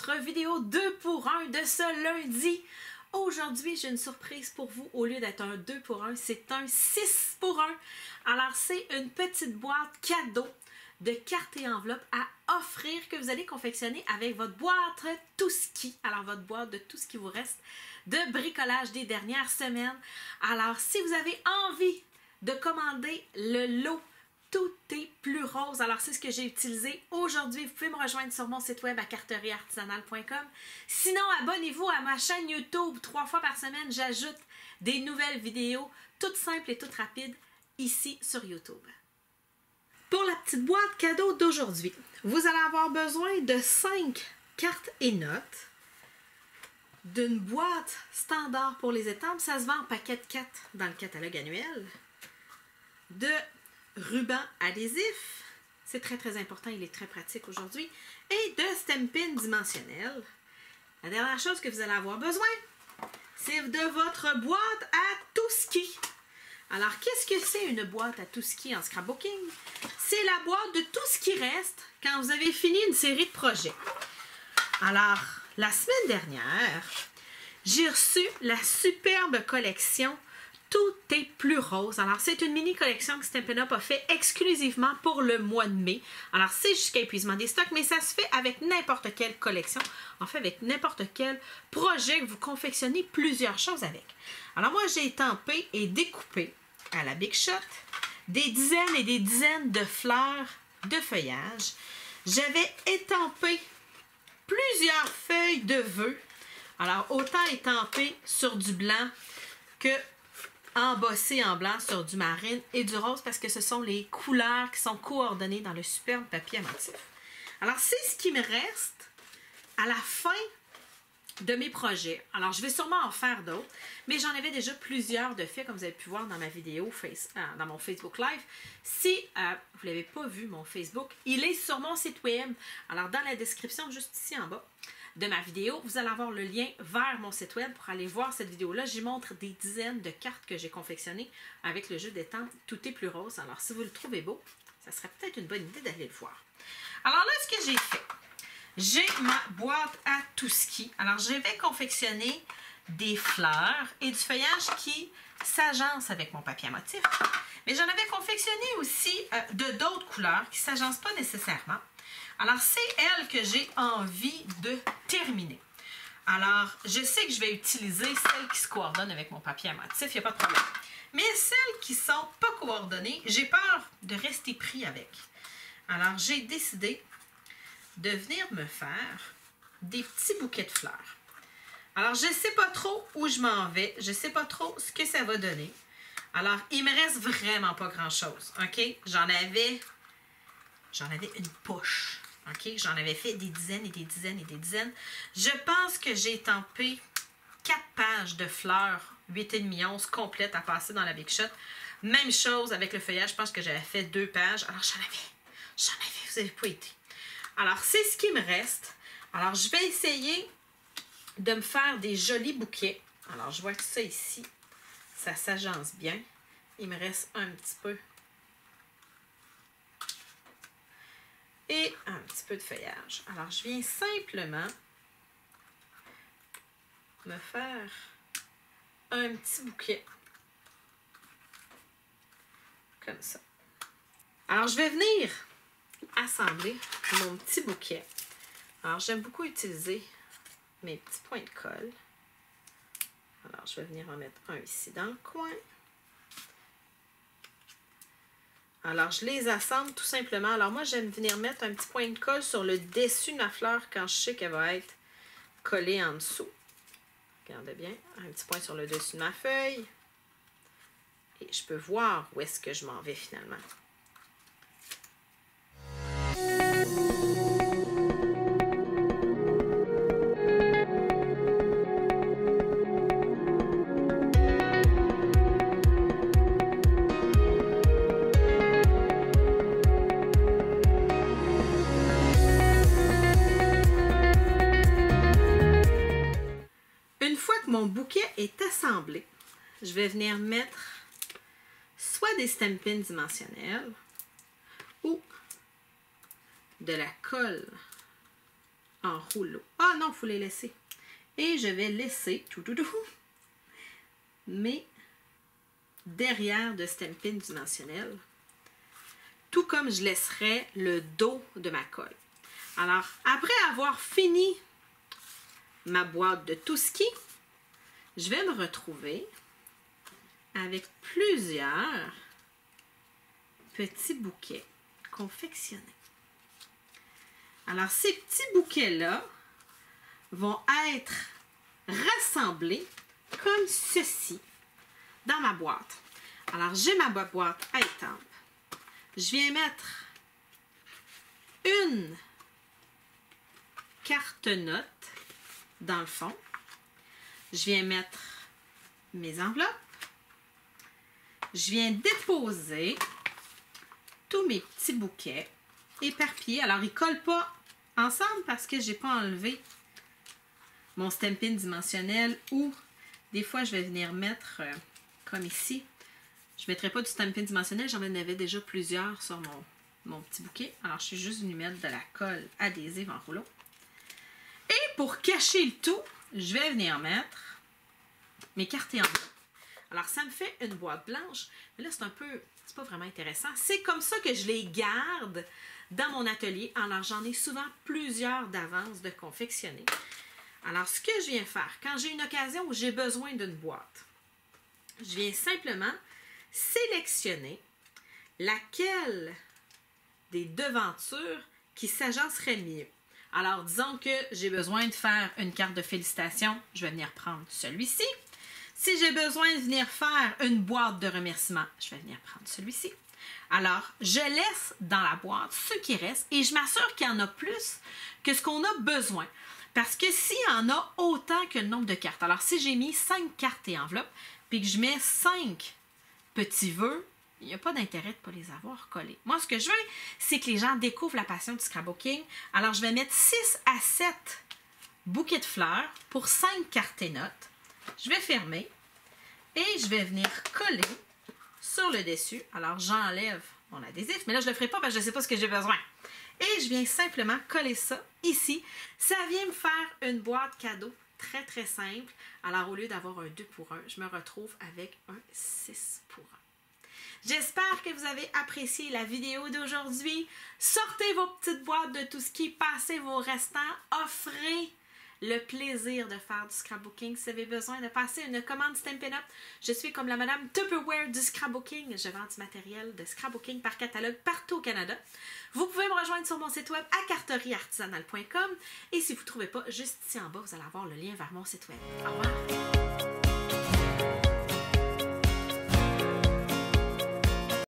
votre vidéo 2 pour 1 de ce lundi. Aujourd'hui, j'ai une surprise pour vous. Au lieu d'être un 2 pour 1, c'est un 6 pour 1. Alors, c'est une petite boîte cadeau de cartes et enveloppes à offrir que vous allez confectionner avec votre boîte Tout-Ski. Alors, votre boîte de tout ce qui vous reste de bricolage des dernières semaines. Alors, si vous avez envie de commander le lot Tout est plus rose. Alors, c'est ce que j'ai utilisé aujourd'hui. Vous pouvez me rejoindre sur mon site web à carterieartisanale.com. Sinon, abonnez-vous à ma chaîne YouTube. 3 fois par semaine, j'ajoute des nouvelles vidéos toutes simples et toutes rapides ici sur YouTube. Pour la petite boîte cadeau d'aujourd'hui, vous allez avoir besoin de 5 cartes et notes, d'une boîte standard pour les étampes. Ça se vend en paquet de 4 dans le catalogue annuel, de ruban adhésif, c'est très important, il est très pratique aujourd'hui, et de Stampin' dimensionnel. La dernière chose que vous allez avoir besoin, c'est de votre boîte à Tout-Ski. Alors, qu'est-ce que c'est une boîte à Tout-Ski en scrapbooking? C'est la boîte de tout ce qui reste quand vous avez fini une série de projets. Alors, la semaine dernière, j'ai reçu la superbe collection Tout est plus rose. Alors, c'est une mini collection que Stampin' Up a fait exclusivement pour le mois de mai. Alors, c'est jusqu'à épuisement des stocks, mais ça se fait avec n'importe quelle collection. En fait, avec n'importe quel projet que vous confectionnez plusieurs choses avec. Alors, moi, j'ai étampé et découpé à la Big Shot des dizaines et des dizaines de fleurs de feuillage. J'avais étampé plusieurs feuilles de vœux. Alors, autant étampé sur du blanc que embossé en blanc sur du marine et du rose parce que ce sont les couleurs qui sont coordonnées dans le superbe papier à motif. Alors, c'est ce qui me reste à la fin de mes projets. Alors, je vais sûrement en faire d'autres, mais j'en avais déjà plusieurs de faits, comme vous avez pu voir dans ma vidéo, dans mon Facebook Live. Si vous ne l'avez pas vu, mon Facebook, il est sur mon site web. Alors, dans la description, juste ici en bas, de ma vidéo, vous allez avoir le lien vers mon site web pour aller voir cette vidéo-là. J'y montre des dizaines de cartes que j'ai confectionnées avec le jeu d'étampes Tout est plus rose. Alors, si vous le trouvez beau, ça serait peut-être une bonne idée d'aller le voir. Alors là, ce que j'ai fait, j'ai ma boîte à Tout-Ski. Alors, je vais confectionner des fleurs et du feuillage qui s'agencent avec mon papier à motif. Mais j'en avais confectionné aussi de d'autres couleurs qui ne s'agencent pas nécessairement. Alors, c'est elle que j'ai envie de terminer. Alors, je sais que je vais utiliser celles qui se coordonnent avec mon papier à motif, il n'y a pas de problème. Mais celles qui ne sont pas coordonnées, j'ai peur de rester pris avec. Alors, j'ai décidé de venir me faire des petits bouquets de fleurs. Alors, je ne sais pas trop où je m'en vais, je ne sais pas trop ce que ça va donner. Alors, il me reste vraiment pas grand-chose, OK? J'en avais une poche. OK? J'en avais fait des dizaines et des dizaines et des dizaines. Je pense que j'ai étampé 4 pages de fleurs 8,5 onces complètes à passer dans la Big Shot. Même chose avec le feuillage. Je pense que j'avais fait 2 pages. Alors, j'en avais, vous n'avez pas été. Alors, c'est ce qui me reste. Alors, je vais essayer de me faire des jolis bouquets. Alors, je vois que ça ici, ça s'agence bien. Il me reste un petit peu. Et un petit peu de feuillage. Alors, je viens simplement me faire un petit bouquet. Comme ça. Alors, je vais venir assembler mon petit bouquet. Alors, j'aime beaucoup utiliser mes petits points de colle. Alors, je vais venir en mettre un ici dans le coin. Alors, je les assemble tout simplement. Alors, moi, j'aime venir mettre un petit point de colle sur le dessus de ma fleur quand je sais qu'elle va être collée en dessous. Regardez bien. Un petit point sur le dessus de ma feuille. Et je peux voir où est-ce que je m'en vais finalement. Mon bouquet est assemblé, je vais venir mettre soit des Stampin' dimensionnels ou de la colle en rouleau. Ah non, il faut les laisser. Et je vais laisser mes derrière de Stampin' Dimensionnel, tout comme je laisserai le dos de ma colle. Alors, après avoir fini ma boîte de tout ski, je vais me retrouver avec plusieurs petits bouquets confectionnés. Alors, ces petits bouquets-là vont être rassemblés comme ceci dans ma boîte. Alors, j'ai ma boîte à étampes. Je viens mettre une carte note dans le fond. Je viens mettre mes enveloppes. Je viens déposer tous mes petits bouquets éparpillés. Alors, ils ne collent pas ensemble parce que je n'ai pas enlevé mon Stampin' Dimensionnel ou des fois, je vais venir mettre, comme ici, je ne mettrai pas du Stampin' Dimensionnel, j'en avais déjà plusieurs sur mon petit bouquet. Alors, je suis juste venue mettre de la colle adhésive en rouleau. Et pour cacher le tout, je vais venir mettre mes cartes et enveloppes. Alors, ça me fait une boîte blanche, mais là, c'est pas vraiment intéressant. C'est comme ça que je les garde dans mon atelier. Alors, j'en ai souvent plusieurs d'avance de confectionner. Alors, ce que je viens faire, quand j'ai une occasion où j'ai besoin d'une boîte, je viens simplement sélectionner laquelle des devantures qui s'agencerait mieux. Alors, disons que j'ai besoin de faire une carte de félicitations, je vais venir prendre celui-ci. Si j'ai besoin de venir faire une boîte de remerciements, je vais venir prendre celui-ci. Alors, je laisse dans la boîte ce qui reste et je m'assure qu'il y en a plus que ce qu'on a besoin. Parce que s'il y en a autant que le nombre de cartes, alors si j'ai mis 5 cartes et enveloppes, puis que je mets 5 petits vœux, il n'y a pas d'intérêt de ne pas les avoir collés. Moi, ce que je veux, c'est que les gens découvrent la passion du scrapbooking. Alors, je vais mettre 6 à 7 bouquets de fleurs pour 5 cartes et notes. Je vais fermer et je vais venir coller sur le dessus. Alors, j'enlève mon adhésif, mais là, je ne le ferai pas parce que je ne sais pas ce que j'ai besoin. Et je viens simplement coller ça ici. Ça vient me faire une boîte cadeau très, très simple. Alors, au lieu d'avoir un 2 pour 1, je me retrouve avec un 6 pour 1. J'espère que vous avez apprécié la vidéo d'aujourd'hui. Sortez vos petites boîtes de tout ski, passez vos restants, offrez le plaisir de faire du scrapbooking. Si vous avez besoin de passer une commande Stampin' Up, je suis comme la madame Tupperware du scrapbooking. Je vends du matériel de scrapbooking par catalogue partout au Canada. Vous pouvez me rejoindre sur mon site web à carterieartisanale.com et si vous ne trouvez pas, juste ici en bas, vous allez avoir le lien vers mon site web. Au revoir!